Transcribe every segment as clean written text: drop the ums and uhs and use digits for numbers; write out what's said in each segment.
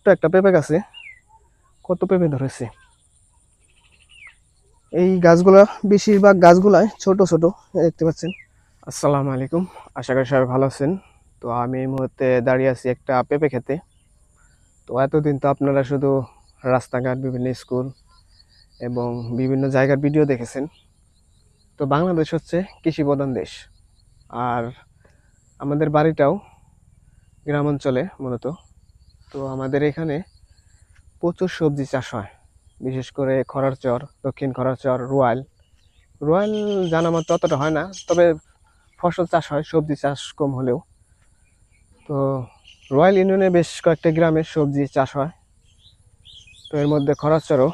ছোট্ট একটা পেঁপে গাছে কত পেঁপে ধরেছে। এই গাছগুলা বেশিরভাগ গাছগুলাই ছোট ছোট দেখতে পাচ্ছেন। আসসালামু আলাইকুম, আশা করি সবাই ভালো আছেন। তো আমি এই মুহূর্তে দাঁড়িয়ে আছি একটা পেঁপে খেতে। তো এতদিন তো আপনারা শুধু রাস্তাঘাট, বিভিন্ন স্কুল এবং বিভিন্ন জায়গার ভিডিও দেখেছেন। তো বাংলাদেশ হচ্ছে কৃষি প্রধান দেশ, আর আমাদের বাড়িটাও গ্রাম অঞ্চলে মূলত। তো আমাদের এখানে প্রচুর সবজি চাষ হয়, বিশেষ করে খরার চর, দক্ষিণ খরার চর, রোয়াল রোয়াল জানা মতো অতটা হয় না, তবে ফসল চাষ হয়, সবজি চাষ কম হলেও। তো রয়্যাল ইউনিয়নে বেশ কয়েকটা গ্রামে সবজি চাষ হয়। তো এর মধ্যে খরাচরও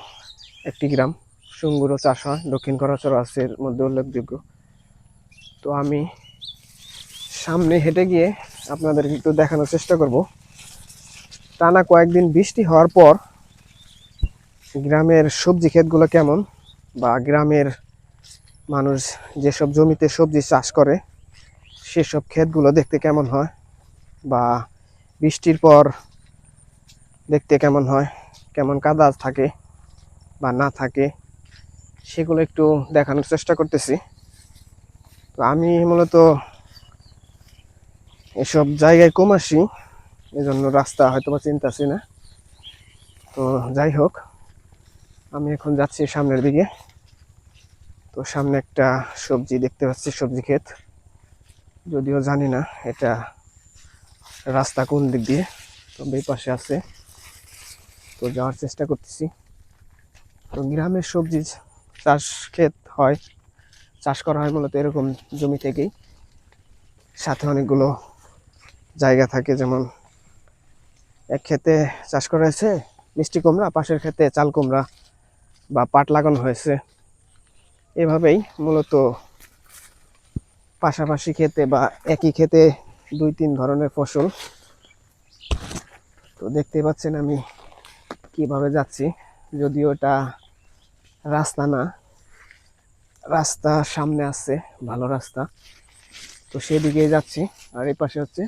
একটি গ্রাম, সুঙ্গুরও চাষ হয়, দক্ষিণ খরাচর আছে এর মধ্যে উল্লেখযোগ্য। তো আমি সামনে হেঁটে গিয়ে আপনাদেরকে একটু দেখানোর চেষ্টা করব টানা কয়েকদিন বৃষ্টি হওয়ার পর গ্রামের সবজি ক্ষেতগুলো কেমন, বা গ্রামের মানুষ যেসব জমিতে সবজি চাষ করে সেসব ক্ষেতগুলো দেখতে কেমন হয়, বা বৃষ্টির পর দেখতে কেমন হয়, কেমন কাদা থাকে বা না থাকে, সেগুলো একটু দেখানোর চেষ্টা করতেছি। তো আমি মূলত এসব জায়গায় কম আসি, এজন্য রাস্তা হয়তো বা চিনতেছি না। তো যাই হোক, আমি এখন যাচ্ছি সামনের দিকে। তো সামনে একটা সবজি দেখতে পাচ্ছি, সবজি ক্ষেত, যদিও জানি না এটা রাস্তা কোন দিক দিয়ে, তো এই পাশে আছে। তো যাওয়ার চেষ্টা করতেছি। তো গ্রামের সবজি চাষ ক্ষেত হয়, চাষ করা হয় মূলত এরকম জমি থেকেই। সাথে অনেকগুলো জায়গা থাকে, যেমন এক ক্ষেতে চাষ করা হয়েছে মিষ্টি কুমড়া, পাশের ক্ষেতে চাল কুমড়া বা পাট লাগানো হয়েছে। এভাবেই মূলত পাশাপাশি ক্ষেতে বা একই ক্ষেতে দুই তিন ধরনের ফসল। তো দেখতে পাচ্ছেন আমি কিভাবে যাচ্ছি, যদিও এটা রাস্তা না, রাস্তা সামনে আছে, ভালো রাস্তা, তো সেদিকেই যাচ্ছি। আর এই পাশে হচ্ছে,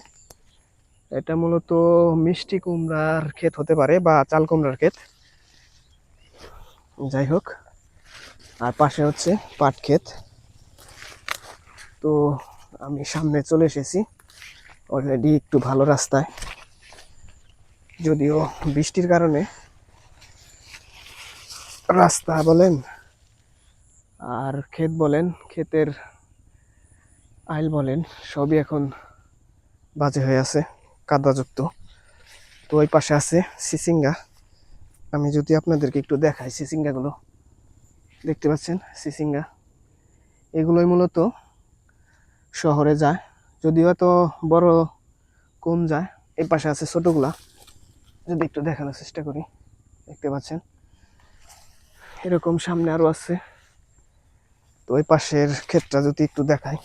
এটা মূলত মিষ্টি কুমড়ার ক্ষেত হতে পারে বা চাল কুমড়ার ক্ষেত, যাই হোক। আর পাশে হচ্ছে পাট ক্ষেত। তো আমি সামনে চলে এসেছি অলরেডি, একটু ভালো রাস্তায়, যদিও বৃষ্টির কারণে রাস্তা বলেন আর ক্ষেত বলেন, ক্ষেতের আইল বলেন, সবই এখন বাজে হয়ে আছে, কাদাযুক্ত। তো ওই পাশে আছে সিসিঙ্গা। আমি যদি আপনাদেরকে একটু দেখাই, সিসিঙ্গাগুলো দেখতে পাচ্ছেন, সিসিঙ্গা এগুলোই মূলত শহরে যায়, যদিও এত বড় কম যায়। এই পাশে আছে ছোটগুলা, যদি একটু দেখানোর চেষ্টা করি, দেখতে পাচ্ছেন এরকম সামনে আরো আছে। তো ওই পাশের ক্ষেতটা যদি একটু দেখাই,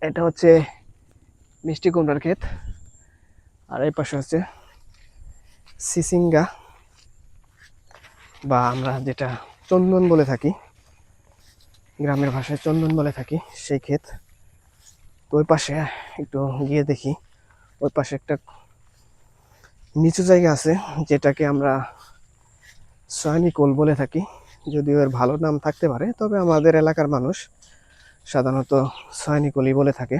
এটা হচ্ছে মিষ্টি কুমড়ার ক্ষেত, আর এই পাশে হচ্ছে সিসিঙ্গা, বা আমরা যেটা চন্দন বলে থাকি, গ্রামের ভাষায় চন্দন বলে থাকি, সেই ক্ষেত। তো ওই পাশে একটু গিয়ে দেখি, ওই পাশে একটা নিচু জায়গা আছে যেটাকে আমরা সয়নিকোল বলে থাকি, যদিও এর ভালো নাম থাকতে পারে, তবে আমাদের এলাকার মানুষ সাধারণত সয়নিকোলই বলে থাকে,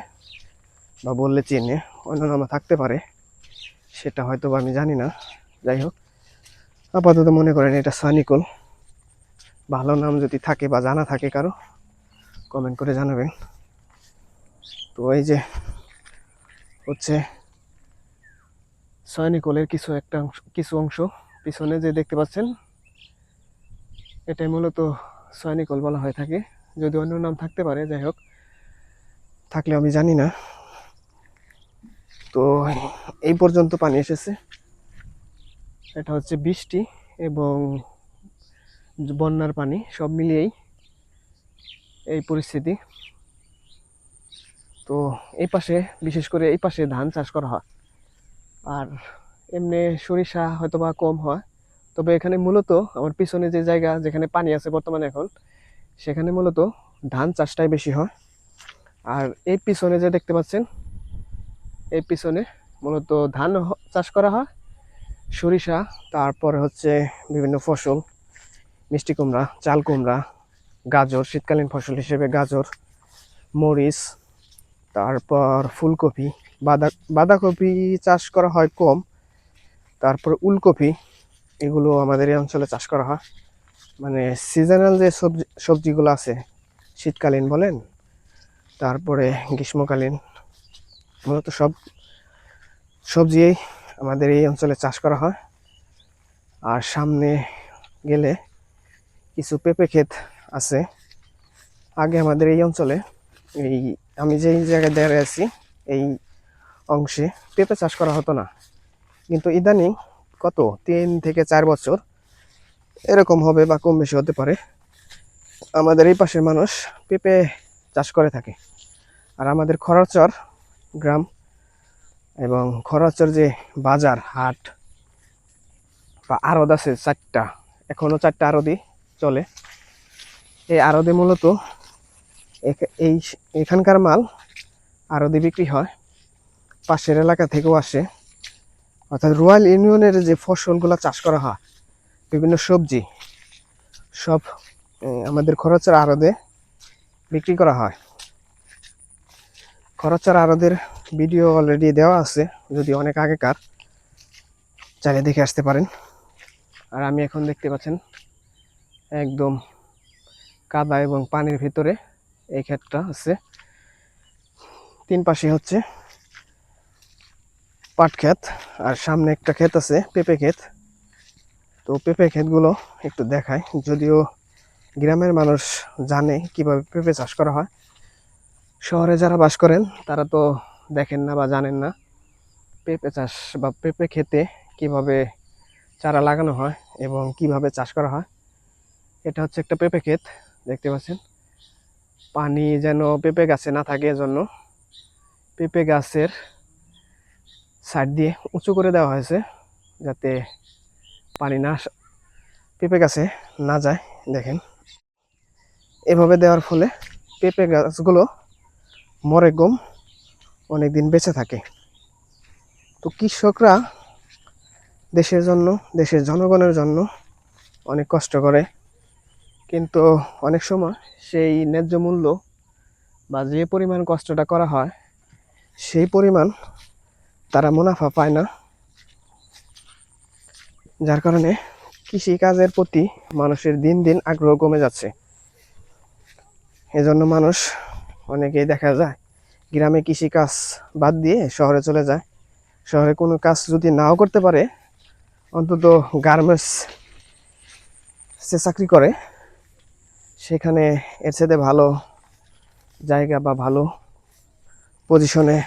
বা বললে চেনে, অন্য নাম থাকতে পারে, সেটা হয়তো বা আমি জানি না। যাই হোক, আপাতত মনে করেন এটা সয়নিকোল। ভালো নাম যদি থাকে বা জানা থাকে কারো, কমেন্ট করে জানাবেন। তো এই যে হচ্ছে সয়নিকোলের কিছু অংশ পিছনে যে দেখতে পাচ্ছেন, এটাই মূলত সয়নিকোল বলা হয়ে থাকে, যদি অন্য নাম থাকতে পারে, যাই হোক, থাকলে আমি জানি না। তো এই পর্যন্ত পানি এসেছে, এটা হচ্ছে বৃষ্টি এবং বন্যার পানি সব মিলিয়েই এই পরিস্থিতি। তো এই পাশে, বিশেষ করে এই পাশে ধান চাষ করা হয়, আর এমনি সরিষা হয়তো বা কম হয়। তবে এখানে মূলত আমার পিছনে যে জায়গা যেখানে পানি আছে বর্তমানে এখন, সেখানে মূলত ধান চাষটাই বেশি হয়। আর এই পিছনে যে দেখতে পাচ্ছেন, এই পিছনে মূলত ধান চাষ করা হয়, সরিষা, তারপরে হচ্ছে বিভিন্ন ফসল, মিষ্টি কুমড়া, চাল কুমড়া, গাজর, শীতকালীন ফসল হিসেবে গাজর, মরিচ, তারপর ফুলকপি, বাঁধাকপি চাষ করা হয় কম, তারপর উলকপি, এগুলো আমাদের এই অঞ্চলে চাষ করা হয়। মানে সিজনাল যে সবজিগুলো আছে, শীতকালীন বলেন, তারপরে গ্রীষ্মকালীন, মূলত সব সবজি আমাদের এই অঞ্চলে চাষ করা হয়। আর সামনে গেলে কিছু পেঁপে ক্ষেত আছে। আগে আমাদের এই অঞ্চলে, এই আমি যেই জায়গায় দাঁড়িয়ে আছি এই অংশে পেঁপে চাষ করা হতো না, কিন্তু ইদানিং কত 3 থেকে 4 বছর এরকম হবে বা কম বেশি হতে পারে, আমাদের এই পাশের মানুষ পেঁপে চাষ করে থাকে। আর আমাদের খরচর গ্রাম এবং খরচর যে বাজার হাট বা আড়ত আছে 4টা, এখনো 4টা আড়তই চলে। এই আড়তে মূলত এই এখানকার মাল আড়তে বিক্রি হয়, পাশের এলাকা থেকেও আসে। অর্থাৎ রয়্যাল ইউনিয়নের যে ফসলগুলো চাষ করা হয়, বিভিন্ন সবজি, সব আমাদের খরচের আড়তে বিক্রি করা হয়। খরচের আড়তের ভিডিও অলরেডি দেওয়া আছে, যদি অনেক আগেকার, চাইলে দেখে আসতে পারেন। আর আমি এখন দেখতে পাচ্ছেন একদম কাদা এবং পানির ভিতরে এই ক্ষেতটা আছে। 3 পাশে হচ্ছে পাট ক্ষেত, আর সামনে একটা ক্ষেত আছে পেঁপে ক্ষেত। তো পেঁপে ক্ষেতগুলো একটু দেখায়, যদিও গ্রামের মানুষ জানে কিভাবে পেঁপে চাষ করা হয়, শহরে যারা বাস করেন তারা তো দেখেন না বা জানেন না পেঁপে চাষ বা পেঁপে ক্ষেতে কিভাবে চারা লাগানো হয় এবং কিভাবে চাষ করা হয়। এটা হচ্ছে একটা পেঁপে ক্ষেত, দেখতে পাচ্ছেন। পানি যেন পেঁপে গাছে না থাকে, এজন্য পেঁপে গাছের সাইড দিয়ে উঁচু করে দেওয়া হয়েছে, যাতে পানি না পেঁপে গাছে না যায়। দেখেন, এভাবে দেওয়ার ফলে পেঁপে গাছগুলো মরে গম অনেকদিন বেঁচে থাকে। তো কৃষকরা দেশের জন্য, দেশের জনগণের জন্য অনেক কষ্ট করে, কিন্তু অনেক সময় সেই ন্যায্য মূল্য বা যে পরিমাণ কষ্টটা করা হয় সেই পরিমাণ তারা মুনাফা পায় না, যার কারণে কৃষিকাজের প্রতি মানুষের দিন দিন আগ্রহ কমে যাচ্ছে। এজন্য মানুষ অনেকেই দেখা যায় গ্রামে কৃষিকাজ বাদ দিয়ে শহরে চলে যায়। শহরে কোনো কাজ যদি নাও করতে পারে, অন্তত গার্মেন্টসে চাকরি করে, সেখানে এর সাথে ভালো জায়গা বা ভালো পজিশনে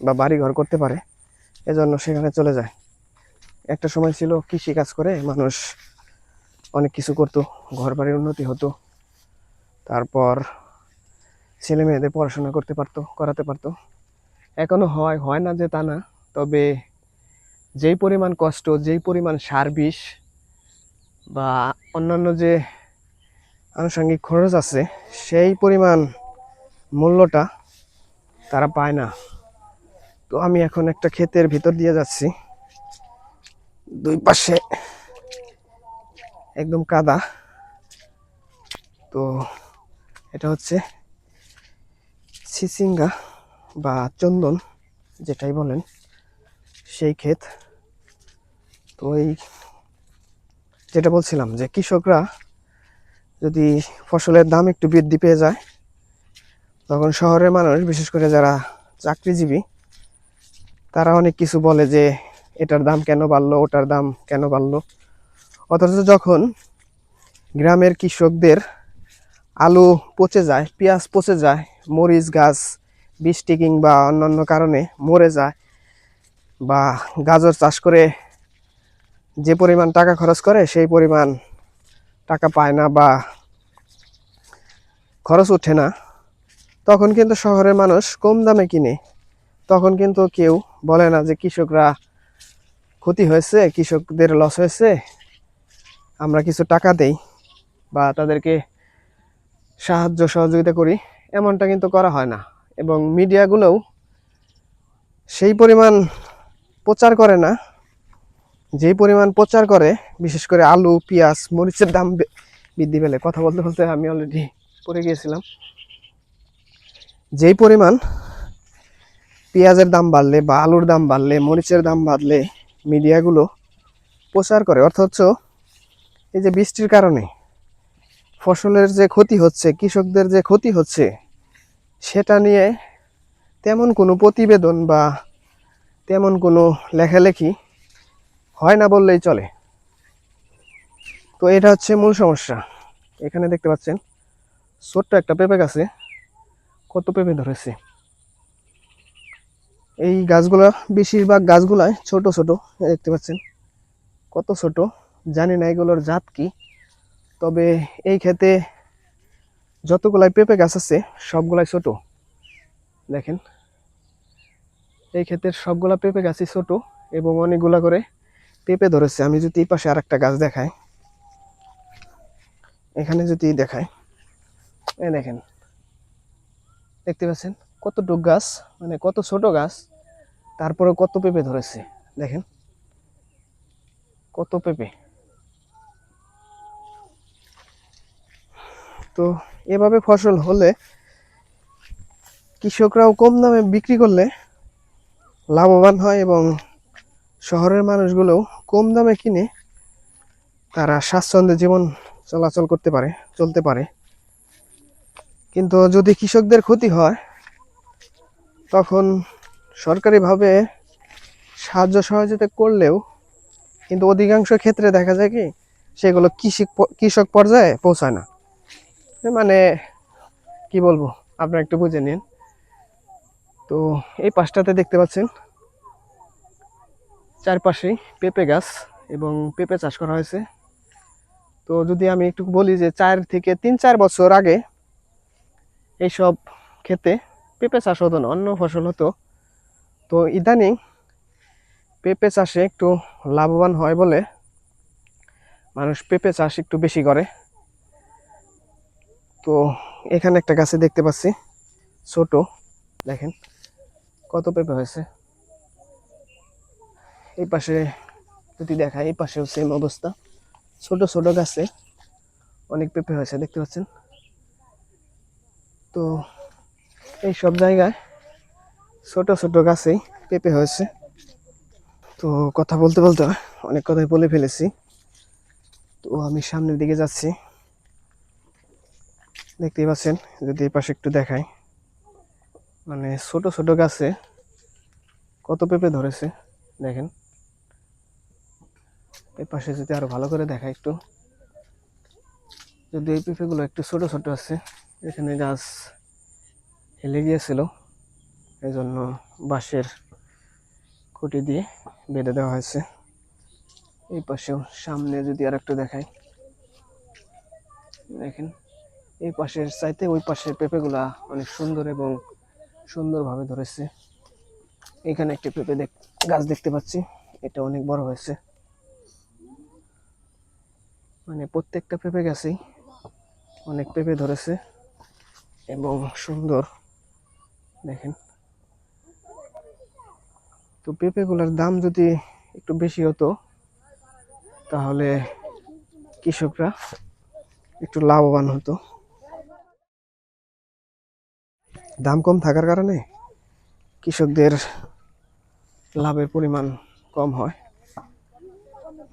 বা বাড়ি ঘর করতে পারে, এজন্য সেখানে চলে যায়। একটা সময় ছিল কৃষি কাজ করে মানুষ অনেক কিছু করতো, ঘর বাড়ির উন্নতি হতো, তারপর ছেলে মেয়েদের পড়াশোনা করাতে পারতো। এখনো হয়, হয় না যে তা না, তবে যেই পরিমাণ কষ্ট, যেই পরিমাণ সার বিষ বা অন্যান্য যে আনুষঙ্গিক খরচ আছে, সেই পরিমাণ মূল্যটা তারা পায় না। তো আমি এখন একটা ক্ষেতের ভিতর দিয়ে যাচ্ছি, 2 পাশে একদম কাদা। তো এটা হচ্ছে চিচিঙ্গা বা চন্দন যেটাই বলেন, সেই ক্ষেত। তো এই যেটা বলছিলাম যে কৃষকরা যদি ফসলের দাম একটু বৃদ্ধি পেয়ে যায়, তখন শহরের মানুষ, বিশেষ করে যারা চাকরিজীবী, তারা অনেক কিছু বলে যে এটার দাম কেন বাড়লো, ওটার দাম কেন বাড়লো। অথচ যখন গ্রামের কৃষকদের আলু পচে যায়, পেঁয়াজ পচে যায়, মরিচ গাছ বৃষ্টি কিংবা অন্যান্য কারণে মরে যায়, বা গাজর চাষ করে যে পরিমাণ টাকা খরচ করে সেই পরিমাণ টাকা পায় না বা খরচ ওঠে না, তখন কিন্তু শহরের মানুষ কম দামে কিনে। তখন কিন্তু কেউ বলে না যে কৃষকরা ক্ষতি হয়েছে, কৃষকদের লস হয়েছে, আমরা কিছু টাকা দেই বা তাদেরকে সাহায্য সহযোগিতা করি, এমনটা কিন্তু করা হয় না। এবং মিডিয়াগুলোও সেই পরিমাণ প্রচার করে না যেই পরিমাণ প্রচার করে, বিশেষ করে আলু পেঁয়াজ মরিচের দাম বৃদ্ধি পেলে, কথা বলতে বলতে আমি অলরেডি পড়ে গিয়েছিলাম। যেই পরিমাণ পেঁয়াজের দাম বাড়লে বা আলুর দাম বাড়লে মরিচের দাম বাড়লে মিডিয়াগুলো প্রচার করে, অথচ এই যে বৃষ্টির কারণে ফসলের যে ক্ষতি হচ্ছে, কৃষকদের যে ক্ষতি হচ্ছে, সেটা নিয়ে তেমন কোনো প্রতিবেদন বা তেমন কোনো লেখালেখি হয় না বললেই চলে। তো এটা হচ্ছে মূল সমস্যা। এখানে দেখতে পাচ্ছেন ছোট্ট একটা পেঁপে গাছে কত পেঁপে ধরেছে। এই গাছগুলো, বেশিরভাগ গাছগুলাই ছোট ছোট, দেখতে পাচ্ছেন কত ছোট। জানি না এগুলোর জাত কি, তবে এই ক্ষেতে যতগুলাই পেঁপে গাছ আছে সবগুলাই ছোট। দেখেন এই ক্ষেতের সবগুলা পেঁপে গাছই ছোট এবং অনেকগুলা করে পেঁপে ধরেছে। আমি যদি এই পাশে আরেকটা গাছ দেখাই, এখানে যদি দেখাই, এই দেখেন দেখতে পাচ্ছেন কতটুক গাছ, মানে কত ছোট গাছ, তারপরে কত পেঁপে ধরেছে। দেখেন কত পেঁপে। তো এভাবে ফসল হলে কৃষকরাও কম দামে বিক্রি করলে লাভবান হয় এবং শহরের মানুষগুলোও কম দামে কিনে তারা স্বাচ্ছন্দ্যে জীবন চলাচল করতে পারে, চলতে পারে। কিন্তু যদি কৃষকদের ক্ষতি হয়, তখন সরকারিভাবে সাহায্য সহযোগিতা করলেও কিন্তু অধিকাংশ ক্ষেত্রে দেখা যায় কি সেগুলো কৃষক পর্যায়ে পৌঁছায় না। মানে কি বলবো, আপনারা একটু বুঝে নিন। তো এই পাশটাতে দেখতে পাচ্ছেন চারপাশেই পেঁপে গাছ এবং পেঁপে চাষ করা হয়েছে। তো যদি আমি একটু বলি যে 4 থেকে 4 বছর আগে এইসব ক্ষেতে পেঁপে চাষ হতো না, অন্য ফসল হতো। তো ইদানিং পেঁপে চাষে একটু লাভবান হয় বলে মানুষ পেঁপে চাষ একটু বেশি করে। তো এখানে একটা গাছে দেখতে পাচ্ছি ছোট, দেখেন কত পেঁপে হয়েছে। এই পাশে যদি দেখায়, এই পাশেও সেম অবস্থা, ছোট ছোট গাছে অনেক পেঁপে হয়েছে, দেখতে পাচ্ছেন। তো এই সব জায়গায় ছোট ছোট গাছেই পেঁপে হয়েছে। তো কথা বলতে বলতে অনেক কথাই বলে ফেলেছি। তো আমি সামনের দিকে যাচ্ছি, দেখতেই পাচ্ছেন। যদি এই পাশে একটু দেখাই, মানে ছোট ছোট গাছে কত পেঁপে ধরেছে দেখেন। এই পাশে যদি আরো ভালো করে দেখাই একটু, যদি এই পেঁপেগুলো একটু ছোট ছোট আছে, এখানে গাছ হেলে গিয়েছিল, এই জন্য বাঁশের খুঁটি দিয়ে বেঁধে দেওয়া হয়েছে। এই পাশেও সামনে যদি আর একটু দেখাই, দেখেন এই পাশের চাইতে ওই পাশের পেঁপেগুলা অনেক সুন্দর এবং সুন্দরভাবে ধরেছে। এখানে একটি পেঁপে গাছ দেখতে পাচ্ছি, এটা অনেক বড় হয়েছে। মানে প্রত্যেকটা পেঁপে গাছেই অনেক পেঁপে ধরেছে এবং সুন্দর, দেখেন। তো পেঁপেগুলোর দাম যদি একটু বেশি হতো তাহলে কৃষকরা একটু লাভবান হতো। দাম কম থাকার কারণে কৃষকদের লাভের পরিমাণ কম হয়,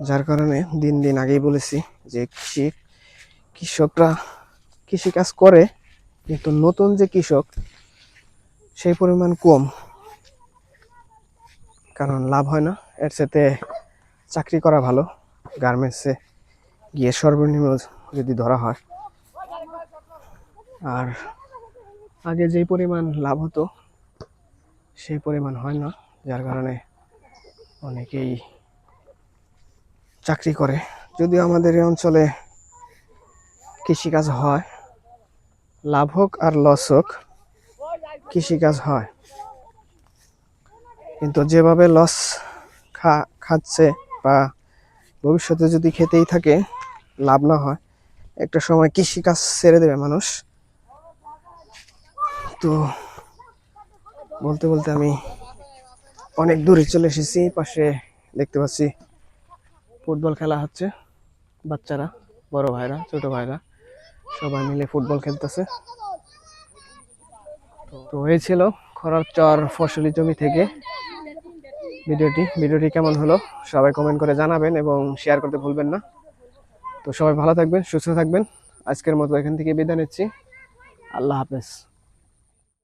যার কারণে দিন দিন আগেই বলেছি যে কৃষকরা কৃষিকাজ করে, কিন্তু নতুন যে কৃষক সেই পরিমাণ কম, কারণ লাভ হয় না। এর সাথে চাকরি করা ভালো, গার্মেন্টসে গিয়ে সর্বনিম্ন যদি ধরা হয়। আর আগে যেই পরিমাণ লাভ হতো সেই পরিমাণ হয় না, যার কারণে অনেকেই চাকরি করে। যদিও আমাদের এই অঞ্চলে কৃষিকাজ হয়, লাভ হোক আর লস হোক কৃষিকাজ হয়, কিন্তু যেভাবে লস খাচ্ছে বা ভবিষ্যতে যদি খেতেই থাকে, লাভ না হয়, একটা সময় কৃষিকাজ ছেড়ে দেবে মানুষ। তো বলতে বলতে আমি অনেক দূরে চলে এসেছি। পাশে দেখতে পাচ্ছি ফুটবল খেলা হচ্ছে, বাচ্চারা, বড় ভাইরা, ছোট ভাইরা সবাই মিলে ফুটবল খেলতেছে। তো এই ছিল খরার চর ফসলি জমি থেকে ভিডিওটি কেমন হলো সবাই কমেন্ট করে জানাবেন এবং শেয়ার করতে ভুলবেন না। তো সবাই ভালো থাকবেন, সুস্থ থাকবেন। আজকের মতো এখান থেকে বিদায় নিচ্ছি। আল্লাহ হাফেজ।